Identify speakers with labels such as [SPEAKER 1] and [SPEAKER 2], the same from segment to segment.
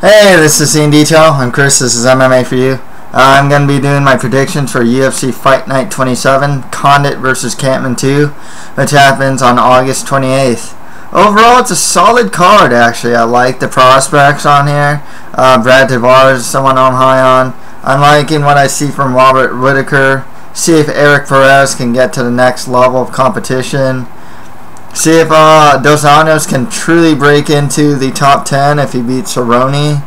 [SPEAKER 1] Hey, this is Scene Detail. I'm Chris. This is MMA for you. I'm going to be doing my predictions for UFC Fight Night 27, Condit versus Kampmann 2, which happens on August 28th. Overall, it's a solid card, actually. I like the prospects on here. Brad Tavares is someone I'm high on. I'm liking what I see from Whittaker. See if Erik Perez can get to the next level of competition. See if Dos Anjos can truly break into the top 10 if he beats Cerrone.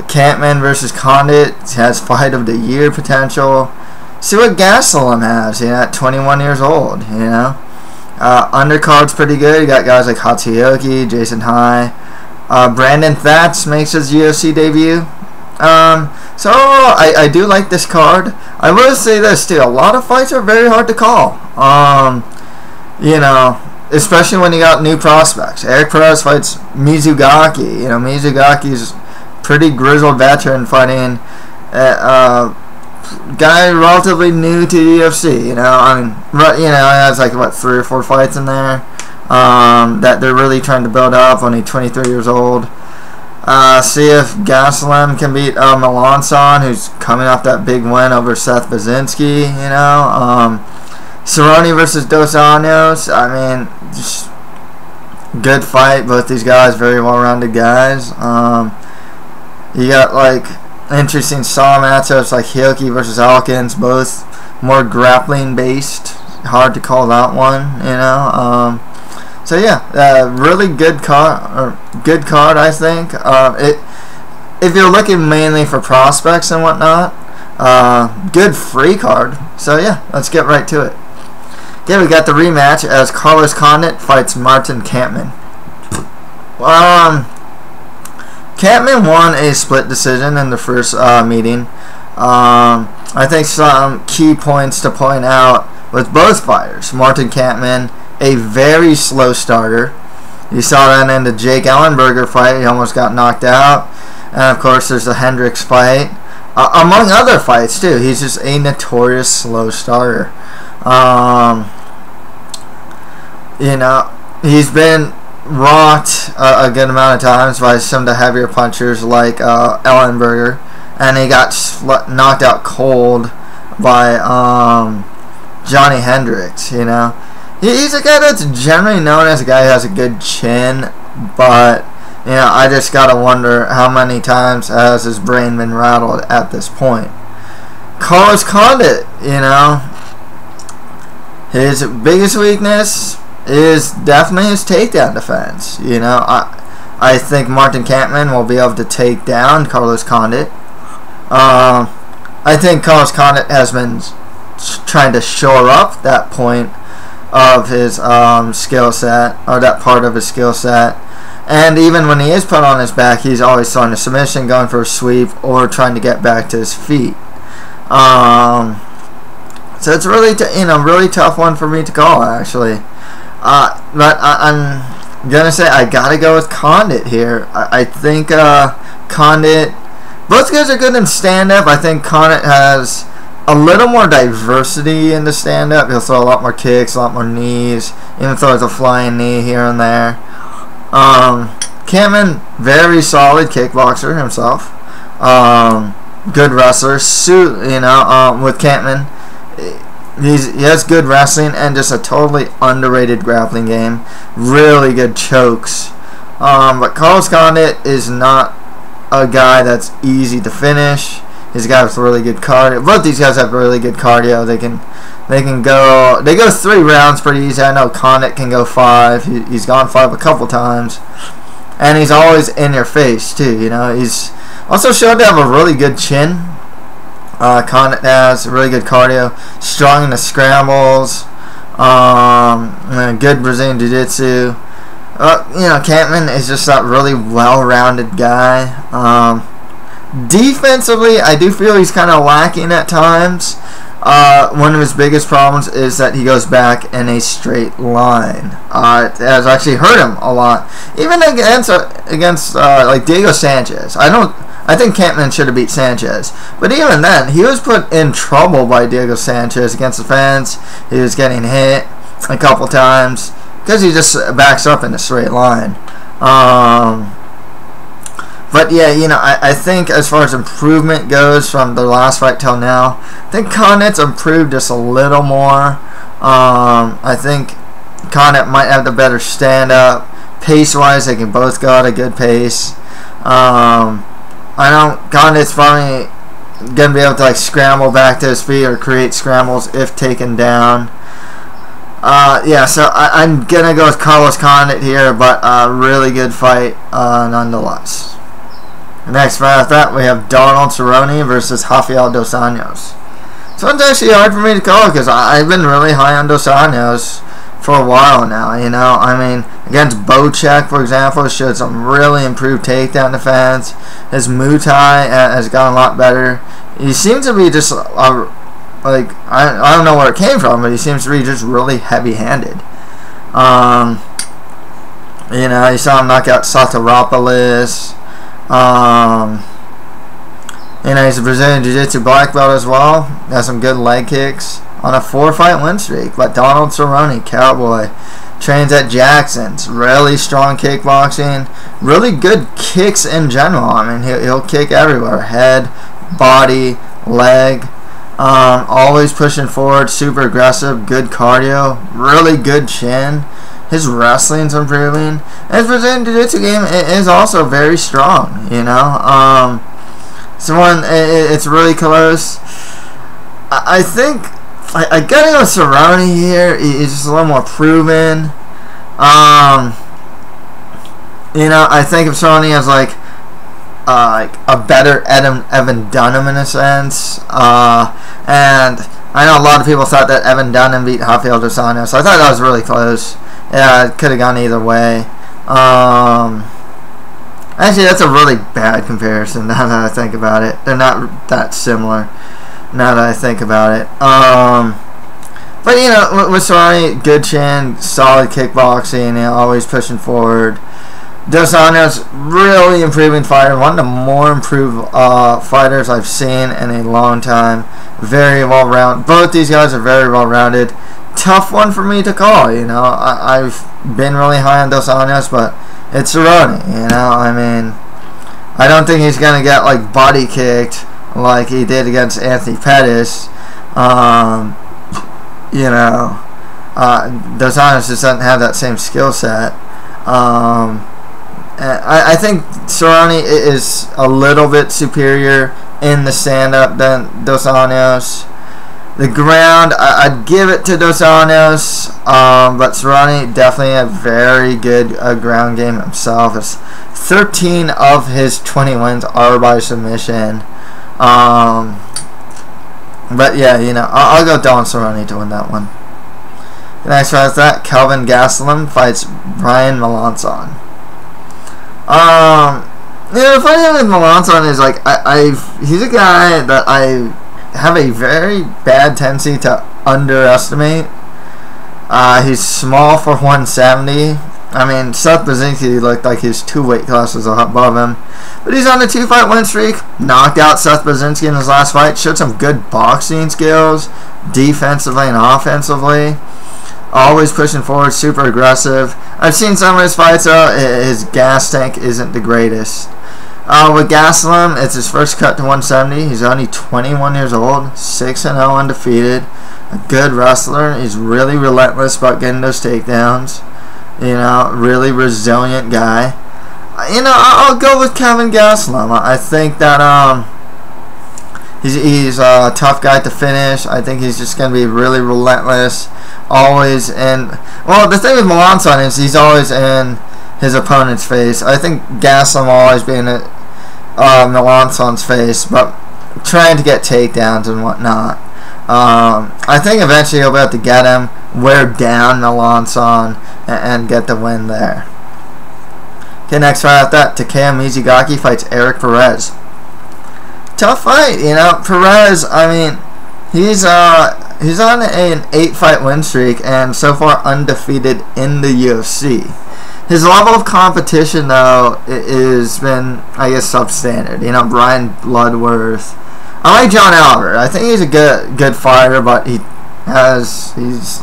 [SPEAKER 1] Kampmann versus Condit has fight of the year potential. See what Gastelum has, at 21 years old, Undercard's pretty good. You got guys like Takeya, Jason High. Brandon Thatch makes his UFC debut. So overall, I do like this card. I will say this too, a lot of fights are very hard to call. Especially when you got new prospects. Erik Perez fights Mizugaki. Mizugaki's pretty grizzled veteran fighting a guy relatively new to the UFC. He has like what 3 or 4 fights in there that they're really trying to build up. Only 23 years old. See if Gastelum can beat Melancon, who's coming off that big win over Seth Basinski. Cerrone versus Dos Anjos. Just good fight. Both these guys, very well-rounded guys. You got like interesting solid matchups like Hiyoki versus Alkins, both more grappling based. Hard to call that one, So yeah, really good card. I think. If you're looking mainly for prospects and whatnot, good free card. So yeah, let's get right to it. Okay, we got the rematch as Condit fights Kampmann. Kampmann won a split decision in the first meeting. I think some key points to point out with both fighters. Kampmann, a very slow starter. You saw that in the Jake Ellenberger fight. He almost got knocked out. And of course, there's the Hendricks fight. Among other fights, too. He's just a notorious slow starter. He's been rocked a good amount of times by some of the heavier punchers like Ellenberger, and he got knocked out cold by Johnny Hendricks. He's a guy that's generally known as a guy who has a good chin, but I just gotta wonder how many times has his brain been rattled at this point. Condit, his biggest weakness is definitely his takedown defense. I think Kampmann will be able to take down Condit. I think Condit has been trying to shore up that point of his skill set, or that part of his skill set. And even when he is put on his back, he's always throwing a submission, going for a sweep, or trying to get back to his feet. So it's really really tough one for me to call, actually. But I'm gonna say I gotta go with Condit here. I think Condit, both guys are good in stand-up. I think Condit has a little more diversity in the stand-up. He'll throw a lot more kicks, a lot more knees, even throws a flying knee here and there. Kampmann, very solid kickboxer himself. Good wrestler. With Kampmann, he has good wrestling and just a totally underrated grappling game. Really good chokes. But Condit is not a guy that's easy to finish. He's a guy with really good cardio. Both these guys have really good cardio. They go 3 rounds pretty easy. I know Condit can go 5. He's gone 5 a couple times. And he's always in your face too. He's also shown to have a really good chin. Condit has really good cardio, strong in the scrambles, good Brazilian Jiu-Jitsu. Kampmann is just that really well-rounded guy. Defensively, I do feel he's kind of lacking at times. One of his biggest problems is that he goes back in a straight line. It has actually hurt him a lot, even against like Diego Sanchez. I think Kampmann should have beat Sanchez. But even then, he was put in trouble by Diego Sanchez against the fence. He was getting hit a couple times because he just backs up in a straight line. But But yeah, you know, I think as far as improvement goes from the last fight till now, I think Condit's improved just a little more. I think Condit might have the better stand-up. Pace-wise, they can both go at a good pace. I know Condit's probably going to be able to like scramble back to his feet or create scrambles if taken down. Yeah, so I'm going to go with Carlos Condit here, but a really good fight nonetheless. Next fight after that, we have Donald Cerrone versus Rafael dos Anjos. So it's actually hard for me to call because I've been really high on dos Anjos for a while now, you know. I mean, against Bocek, for example, showed some really improved takedown defense. His Muay Thai has gotten a lot better. He seems to be just, like, I don't know where it came from, but he seems to be just really heavy-handed. You know, you saw him knock out Sataropoulos. You know, he's a Brazilian Jiu-Jitsu black belt as well. Has some good leg kicks on a 4-fight win streak. But Donald Cerrone, Cowboy, trains at Jackson's. Really strong kickboxing. Really good kicks in general. I mean, he'll kick everywhere. Head, body, leg. Always pushing forward. Super aggressive. Good cardio. Really good chin. His wrestling's improving. And his Brazilian Jiu-Jitsu game is also very strong, you know. So it's really close. I think I gotta go with Cerrone here. He's just a little more proven. You know, I think if Cerrone has like a better Evan Dunham in a sense. And I know a lot of people thought that Evan Dunham beat Rafael dos Anjos, so I thought that was really close. Yeah, it could have gone either way. Actually, that's a really bad comparison now that I think about it. They're not that similar now that I think about it. But, you know, with Cerrone, good chin, solid kickboxing, you know, always pushing forward. Dos Anjos, really improving fighter. One of the more improved fighters I've seen in a long time. Very well-rounded. Both these guys are very well-rounded. Tough one for me to call, you know. I've been really high on Dos Anjos, but it's Cerrone, you know. I mean, I don't think he's going to get, like, body kicked like he did against Anthony Perez. You know, Dos Anjos just doesn't have that same skill set. I think Cerrone is a little bit superior in the stand-up than Dos Anjos. The ground, I'd give it to Dos Anjos, but Cerrone definitely a very good ground game himself. It's 13 of his 20 wins are by submission. But yeah, you know, I'll go Donald Cerrone to win that one. The next fight is that Kelvin Gastelum fights Brian Melancon. You know, the funny thing with Melancon is like he's a guy that I have a very bad tendency to underestimate. He's small for 170. I mean, Seth Brzezinski looked like he's 2 weight classes above him. But he's on a 2-fight win streak. Knocked out Seth Brzezinski in his last fight. Showed some good boxing skills, defensively and offensively. Always pushing forward, super aggressive. I've seen some of his fights, though. His gas tank isn't the greatest. With Gastelum, it's his first cut to 170. He's only 21 years old, 6-0 undefeated. A good wrestler. He's really relentless about getting those takedowns. You know, really resilient guy. You know, I'll go with Kelvin Gastelum. I think that he's a tough guy to finish. I think he's just going to be really relentless. Always in. Well, the thing with Melancon is he's always in his opponent's face. I think Gastelum will always be in Melancon's face, but trying to get takedowns and whatnot. I think eventually he'll be able to get him, wear down Melancon, and get the win there. Okay, next fight after that, Takeya Mizugaki fights Erik Perez. Tough fight, you know. Perez, I mean, he's on an 8-fight win streak and so far undefeated in the UFC. His level of competition, though, has been, I guess, substandard. You know, Brian Bloodworth. I like John Albert. I think he's a good fighter, but he's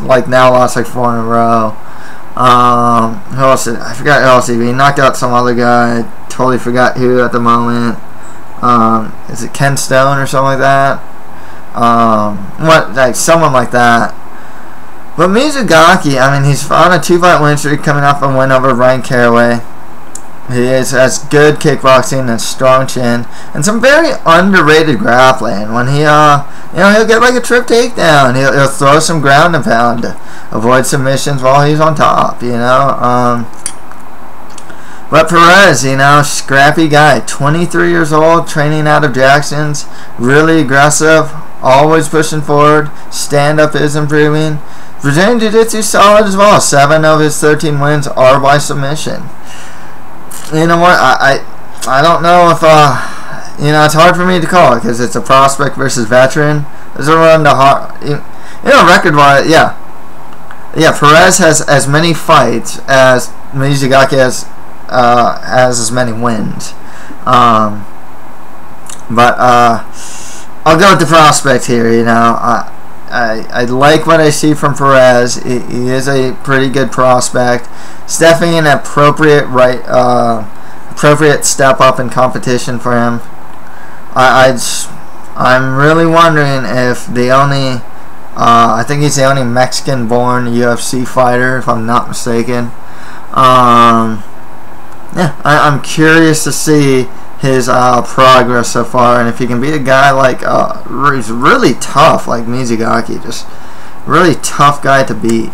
[SPEAKER 1] like now lost like 4 in a row. Who else? I forgot who else he knocked out some other guy. Totally forgot who at the moment. Is it Ken Stone or something like that? Like someone like that. But Mizugaki, I mean, he's on a 2-fight win streak, coming off a win over Ryan Caraway. He has good kickboxing and strong chin, and some very underrated grappling. When he, he'll get like a trip takedown. He'll throw some ground and pound to avoid submissions while he's on top. But Perez, scrappy guy, 23 years old, training out of Jackson's, really aggressive, always pushing forward. Stand up is improving. Brazilian Jiu-Jitsu solid as well. 7 of his 13 wins are by submission. You know what? I don't know if it's hard for me to call it because it's a prospect versus veteran. There's a run to hard. Record wise, yeah. Perez has as many fights as Mizugaki has as many wins. But I'll go with the prospect here. I like what I see from Perez. He is a pretty good prospect. It's definitely an appropriate step up in competition for him. I'm really wondering if the only I think he's the only Mexican-born UFC fighter, if I'm not mistaken. I'm curious to see his progress so far, and if he can be a guy like he's really tough, like Mizugaki, just really tough guy to beat.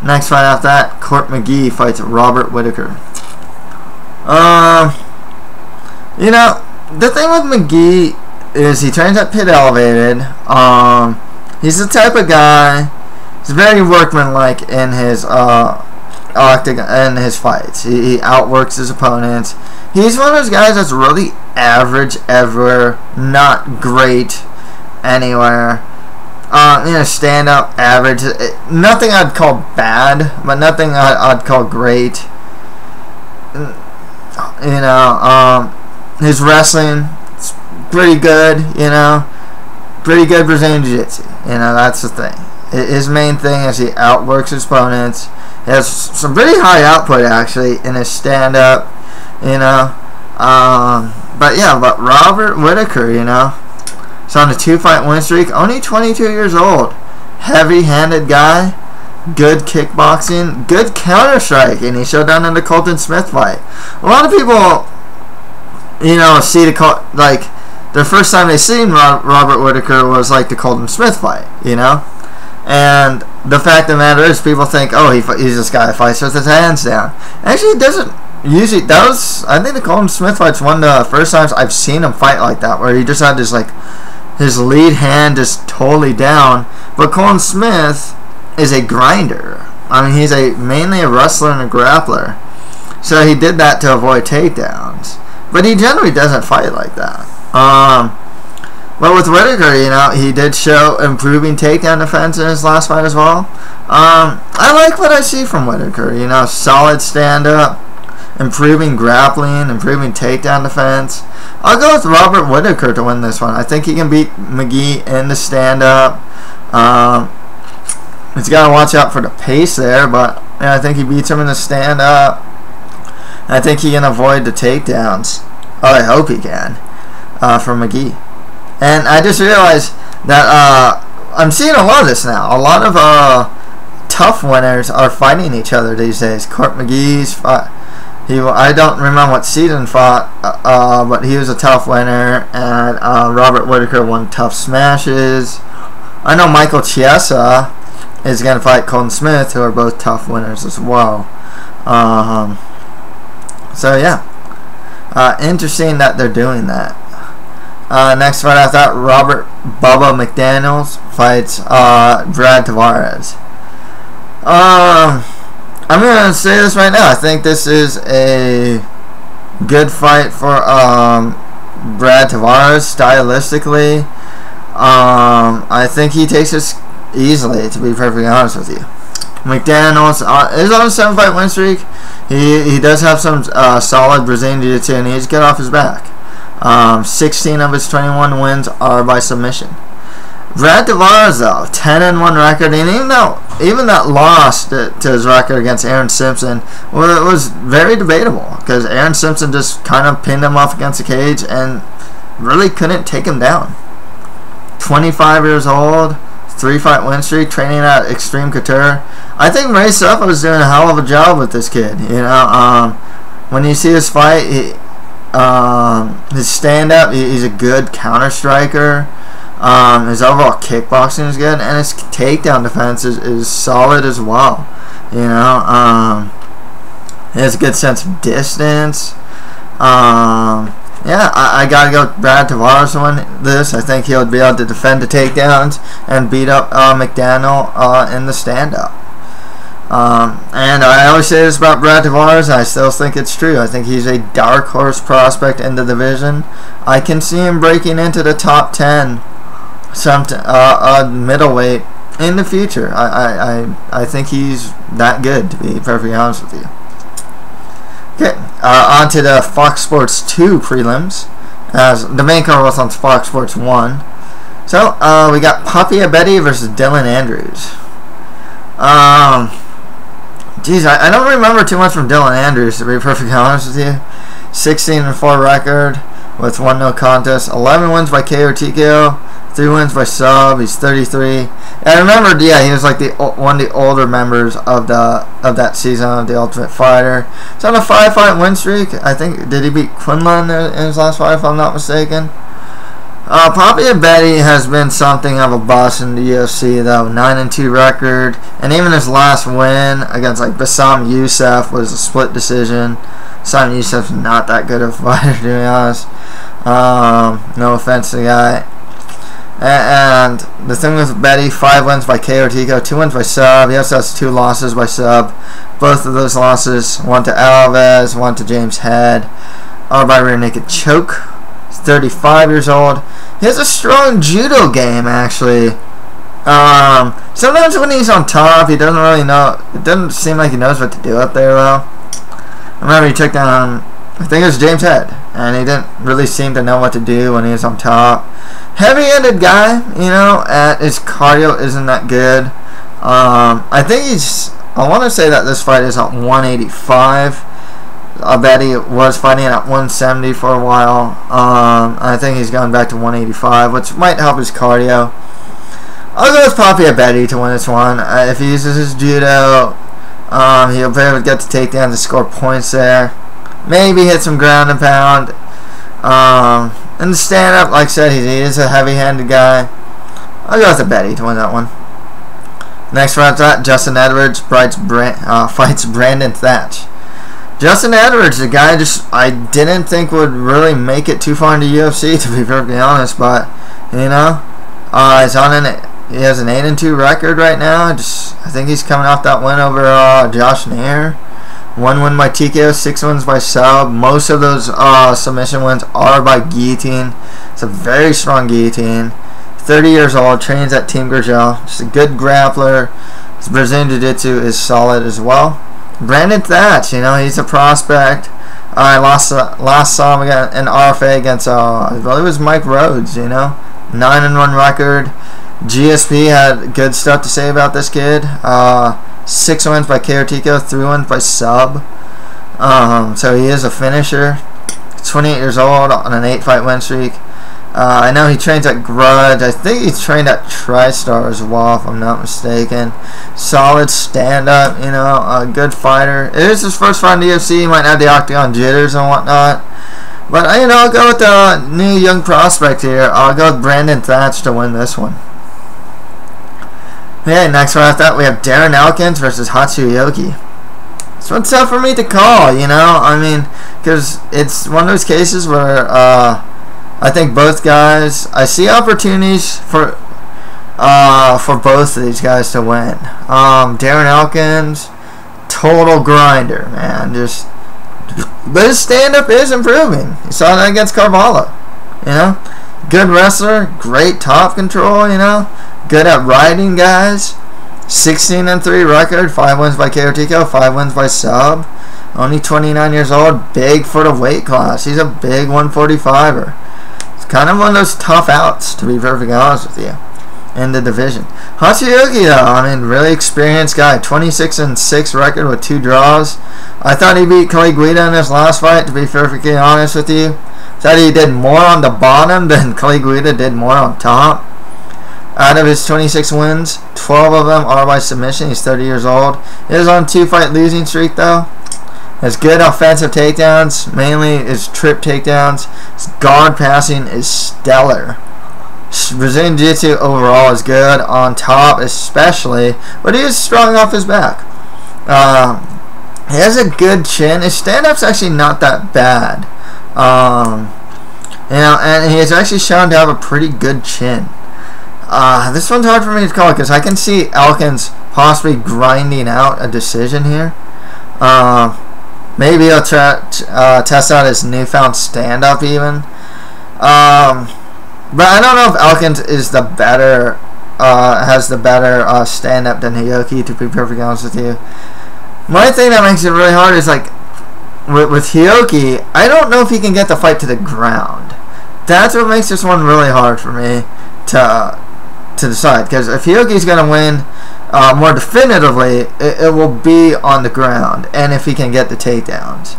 [SPEAKER 1] Next fight after that, McGee fights Robert Whittaker. The thing with McGee is he trains at Pit Elevated. He's the type of guy. He's very workmanlike in his octagon, in his fights. He outworks his opponents. He's one of those guys that's really average everywhere, not great anywhere. Stand up, average. Nothing I'd call bad, but nothing I'd call great. His wrestling, it's pretty good. Pretty good Brazilian Jiu-Jitsu. That's the thing. His main thing is he outworks his opponents. He has some pretty high output actually in his stand up. But Robert Whittaker, he's on a 2-fight win streak, only 22 years old, heavy-handed guy, good kickboxing, good counter striking. He showed down in the Colton Smith fight. A lot of people, see their first time they seen Robert Whittaker was like the Colton Smith fight, and the fact of the matter is, people think, oh, he's this guy that fights with his hands down. Actually, it doesn't. Usually, I think the Colton Smith fight's one of the first times I've seen him fight like that, where he just had this his lead hand just totally down. But Colton Smith is a grinder. I mean, he's mainly a wrestler and a grappler, so he did that to avoid takedowns. But he generally doesn't fight like that. But with Whittaker, he did show improving takedown defense in his last fight as well. I like what I see from Whittaker. Solid stand-up, improving grappling, improving takedown defense. I'll go with Robert Whittaker to win this one. I think he can beat McGee in the stand-up. He's got to watch out for the pace there, but I think he beats him in the stand-up. I think he can avoid the takedowns. Oh, I hope he can from McGee. And I just realized that I'm seeing a lot of this now. A lot of tough winners are fighting each other these days. McGee's I don't remember what season fought, but he was a tough winner, and Robert Whittaker won tough smashes. I know Michael Chiesa is going to fight Colton Smith, who are both tough winners as well. So yeah, interesting that they're doing that. Next fight, I thought Robert Bubba McDaniels fights Brad Tavares. I'm going to say this right now. I think this is a good fight for Brad Tavares stylistically. I think he takes this easily, to be perfectly honest with you. McDaniels is on a 7-fight win streak. He does have some solid Brazilian Jiu-Jitsu, and he's get off his back. 16 of his 21 wins are by submission. Brad Tavares, though, 10-1 record, and even that loss to his record against Aaron Simpson was very debatable, because Aaron Simpson just kind of pinned him off against the cage and really couldn't take him down. 25 years old, 3-fight win streak, training at Extreme Couture. I think Ray Suffa was doing a hell of a job with this kid. When you see his fight, his stand-up, he's a good counter striker. His overall kickboxing is good, and his takedown defense is solid as well. He has a good sense of distance. Yeah, I gotta go with Brad Tavares to win this. I think he'll be able to defend the takedowns and beat up McDaniel in the stand-up. And I always say this about Brad Tavares, and I still think it's true. I think he's a dark horse prospect in the division. I can see him breaking into the top 10, middleweight in the future. I think he's that good, to be perfectly honest with you. Okay, on to the Fox Sports 2 prelims, as the main card was on Fox Sports 1. So, we got Papi Abedi versus Dylan Andrews. Geez, I don't remember too much from Dylan Andrews, to be perfectly honest with you. 16-4 record with 1 no contest, 11 wins by KO TKO, 3 wins by sub. He's 33. I remember, yeah, he was like one of the older members of that season of The Ultimate Fighter. He's on a 5-fight win streak. I think, did he beat Quinlan in his last fight, if I'm not mistaken? Papi Abedi has been something of a bust in the UFC, though. 9-2 record, and even his last win against like Bassam Youssef was a split decision. Bassam Youssef's not that good of a fighter, to be honest. No offense to the guy. And the thing with Betty, 5 wins by KO TKO, 2 wins by sub. He also has 2 losses by sub. Both of those losses, 1 to Alves, 1 to James Head, all by rear naked choke. He's 35 years old. He has a strong judo game, actually. Sometimes when he's on top, he doesn't really know. It doesn't seem like he knows what to do up there, though. I remember he took down, I think it was James Head, and he didn't really seem to know what to do when he was on top. Heavy-handed guy, his cardio isn't that good. I think I want to say that this fight is at 185. I bet he was fighting at 170 for a while. I think he's gone back to 185, which might help his cardio. I'll go with Papi Abedi to win this one. If he uses his judo, he'll be able to get the takedowns to score points there. Maybe hit some ground and pound. In the stand-up, like I said, he is a heavy-handed guy. I'll go with Abedi to win that one. Next round, Justin Edwards fights Brandon Thatch. Justin Edwards, the guy I didn't think would really make it too far into UFC, to be perfectly honest, but he has an 8-2 record right now. I think he's coming off that win over Josh Nair. 1 win by TKO, 6 wins by sub. Most of those submission wins are by guillotine. It's a very strong guillotine. 30 years old, trains at Team Gurgel. Just a good grappler. His Brazilian Jiu-Jitsu is solid as well. Brandon Thatch, he's a prospect. I last saw him in RFA against, I believe it was Mike Rhodes, 9-1 record. GSP had good stuff to say about this kid. 6 wins by KO TKO, 3 wins by sub. So he is a finisher. 28 years old on an 8-fight win streak. I know he trains at Grudge. I think he's trained at TriStar as well, if I'm not mistaken. Solid stand-up, a good fighter. It is his first fight in the UFC. He might have the octagon jitters and whatnot. But, I'll go with the new young prospect here. I'll go with Brandon Thatch to win this one. Okay, next one after that, we have Darren Elkins versus Hatsuyoki. This one's tough for me to call, because it's one of those cases where I think both guys, I see opportunities for both of these guys to win. Darren Elkins, total grinder, man. But his stand-up is improving. You saw that against Carvalho. Good wrestler, great top control, good at riding guys. 16-3 record, 5 wins by KO TKO, 5 wins by sub. Only 29 years old, big for the weight class. He's a big 145er. It's kind of one of those tough outs, to be perfectly honest with you. in the division. Hatsuyuki, though, I mean, really experienced guy. 26-6 record with 2 draws. I thought he beat Clay Guida in his last fight, to be perfectly honest with you. Thought he did more on the bottom than Clay Guida did more on top. Out of his 26 wins, 12 of them are by submission. He's 30 years old. He is on 2-fight losing streak, though. Has good offensive takedowns, mainly his trip takedowns. His guard passing is stellar. Brazilian Jiu-Jitsu overall is good, on top especially, but he is strong off his back. He has a good chin. His stand-up's actually not that bad. You know, and he is actually shown to have a pretty good chin. This one's hard for me to call because I can see Elkins possibly grinding out a decision here. Maybe he'll test out his newfound stand-up even. But I don't know if Elkins is the better, has the better stand-up than Hioki, to be perfectly honest with you. My thing that makes it really hard is, like, with Hioki, I don't know if he can get the fight to the ground. That's what makes this one really hard for me to decide. Because if Hioki's going to win more definitively, it will be on the ground, and if he can get the takedowns.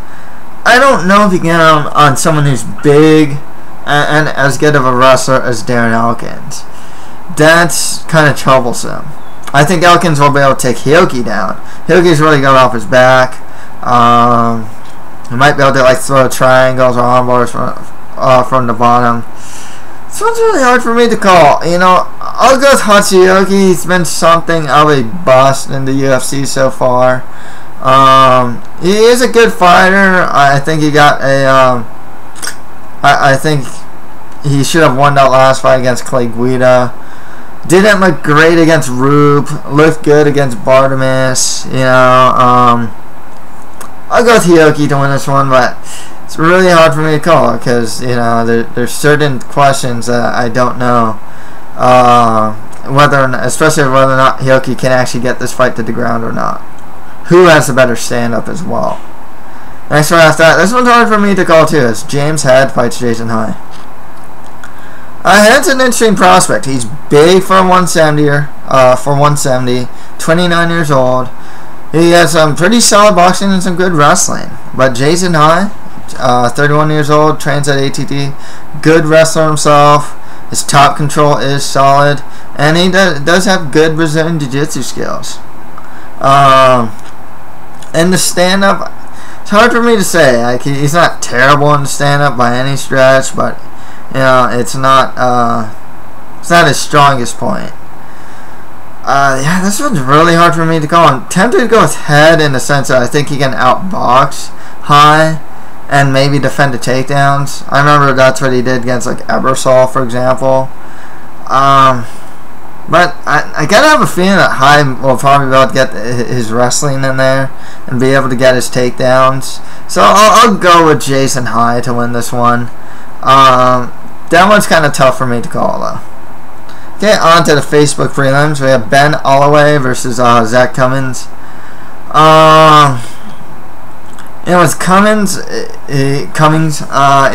[SPEAKER 1] I don't know if he can get on someone who's big and as good of a wrestler as Darren Elkins. That's kind of troublesome. I think Elkins will be able to take Hioki down. Hioki's really good off his back. He might be able to, like, throw triangles or arm bars from the bottom. This one's really hard for me to call. You know, I'll go with Hatsuyuki. He's been something of a bust in the UFC so far. He is a good fighter. I think he got a I think he should have won that last fight against Clay Guida. Didn't look great against Rube. Looked good against Bartimus. You know, I'll go with Hioki to win this one, but it's really hard for me to call because, you know, there's certain questions that I don't know whether or not, especially whether or not Hioki can actually get this fight to the ground or not. Who has the better stand-up as well? Next one after that, this one's hard for me to call too. It's James Head fights Jason High. Head's an interesting prospect. He's big for a 170er, 29 years old. He has some pretty solid boxing and some good wrestling. But Jason High, 31 years old, trains at ATT, good wrestler himself. His top control is solid, and he does have good Brazilian Jiu-Jitsu skills. And the stand-up, it's hard for me to say. Like, he's not terrible in the stand-up by any stretch, but, you know, it's not his strongest point. Yeah, this one's really hard for me to call. I'm tempted to go with Head in the sense that I think he can outbox High and maybe defend the takedowns. I remember that's what he did against, like, Ebersol, for example. But I gotta have a feeling that High will probably be able to get his wrestling in there and be able to get his takedowns. So I'll go with Jason High to win this one. That one's kind of tough for me to call, though. Okay, on to the Facebook prelims. We have Ben Holloway versus Zach Cummins. With Cummins, he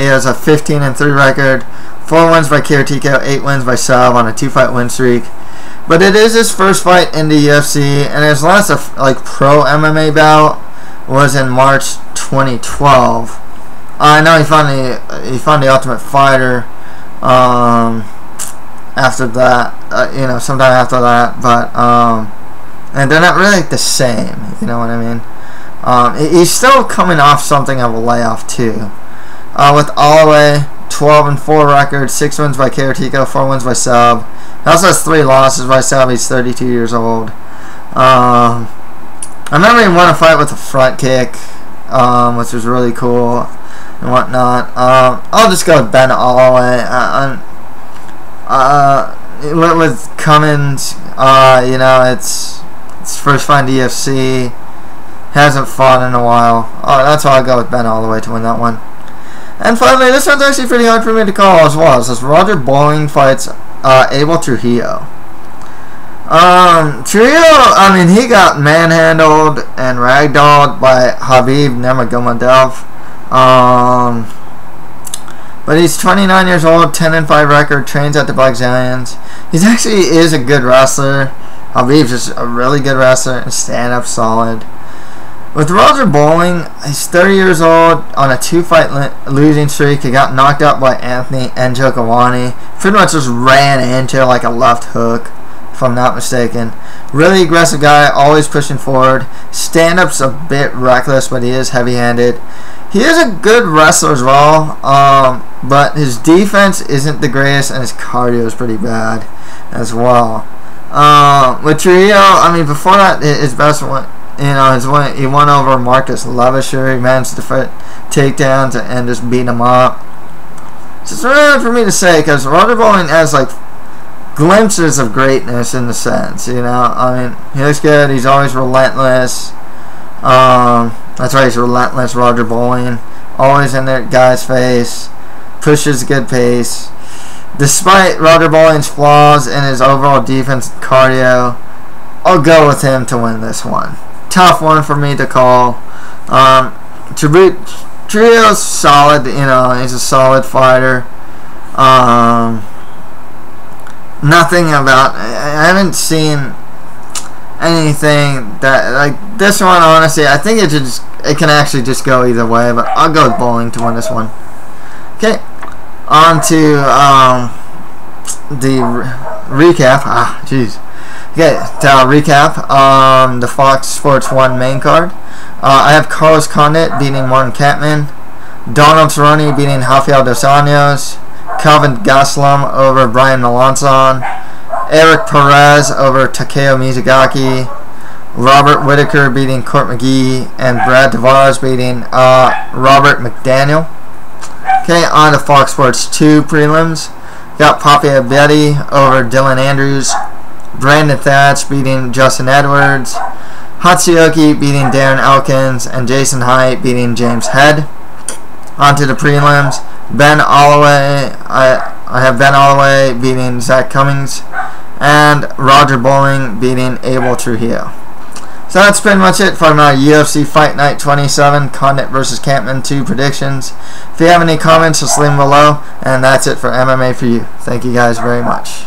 [SPEAKER 1] has a 15-3 record, 4 wins by KO, 8 wins by sub on a 2-fight win streak. But it is his first fight in the UFC, and his last pro MMA bout was in March 2012. I know he found the Ultimate Fighter after that, sometime after that, but and they're not really the same, you know what I mean? He's still coming off something of a layoff too. With Holloway, 12-4 record, 6 wins by KO, 4 wins by sub. He also has 3 losses by sub. He's 32 years old. I remember he won a fight with a front kick, which was really cool and whatnot. I'll just go with Ben Holloway. With Cummins, it's first fight in the UFC. Hasn't fought in a while. That's why I'll go with Ben Holloway to win that one. And finally, this one's actually pretty hard for me to call as well. It says Roger Bowling fights Abel Trujillo. Trujillo, I mean, he got manhandled and ragdolled by Habib Nurmagomedov. But he's 29 years old, 10-5 record, trains at the Blackzilians. He actually is a good wrestler. I believe just a really good wrestler and stand-up solid. With Roger Bowling, he's 30 years old on a 2-fight losing streak. He got knocked out by Anthony Njokuani. Pretty much just ran into like a left hook, if I'm not mistaken. Really aggressive guy, always pushing forward. Stand-up's a bit reckless, but he is heavy-handed. He is a good wrestler as well, but his defense isn't the greatest, and his cardio is pretty bad as well. With Trujillo, I mean, before that, his best one. He won over Marcus Levisher. He managed to fit takedowns and just beat him up. It's just really hard for me to say because Roger Bowling has like glimpses of greatness in the sense, I mean, he looks good. He's always relentless. That's why he's relentless, Roger Bowling. Always in that guy's face. Pushes a good pace. Despite Roger Bowling's flaws in his overall defense and cardio, I'll go with him to win this one. Tough one for me to call. Trujillo's solid, he's a solid fighter. Nothing about, I haven't seen anything that, like this one, honestly, I think it can actually just go either way, but I'll go with Bowling to win this one. Okay, on to the recap. Okay, to recap the Fox Sports 1 main card. I have Carlos Condit beating Martin Kampmann, Donald Cerrone beating Rafael dos Anjos, Kelvin Gastelum over Brian Melancon, Erik Perez over Takeya Mizugaki, Robert Whittaker beating Court McGee, and Brad Tavares beating Robert McDaniel. Okay, on to Fox Sports 2 prelims. Got Papi Abedi over Dylan Andrews, Brandon Thatch beating Justin Edwards, Hatsuyoki beating Darren Elkins, and Jason Hite beating James Head. On to the prelims. Ben Holloway, I have Ben Holloway beating Zach Cummings, and Roger Bowling beating Abel Trujillo. So that's pretty much it for my UFC Fight Night 27 Condit vs. Kampmann 2 predictions. If you have any comments, just leave them below. And that's it for MMA for you. Thank you guys very much.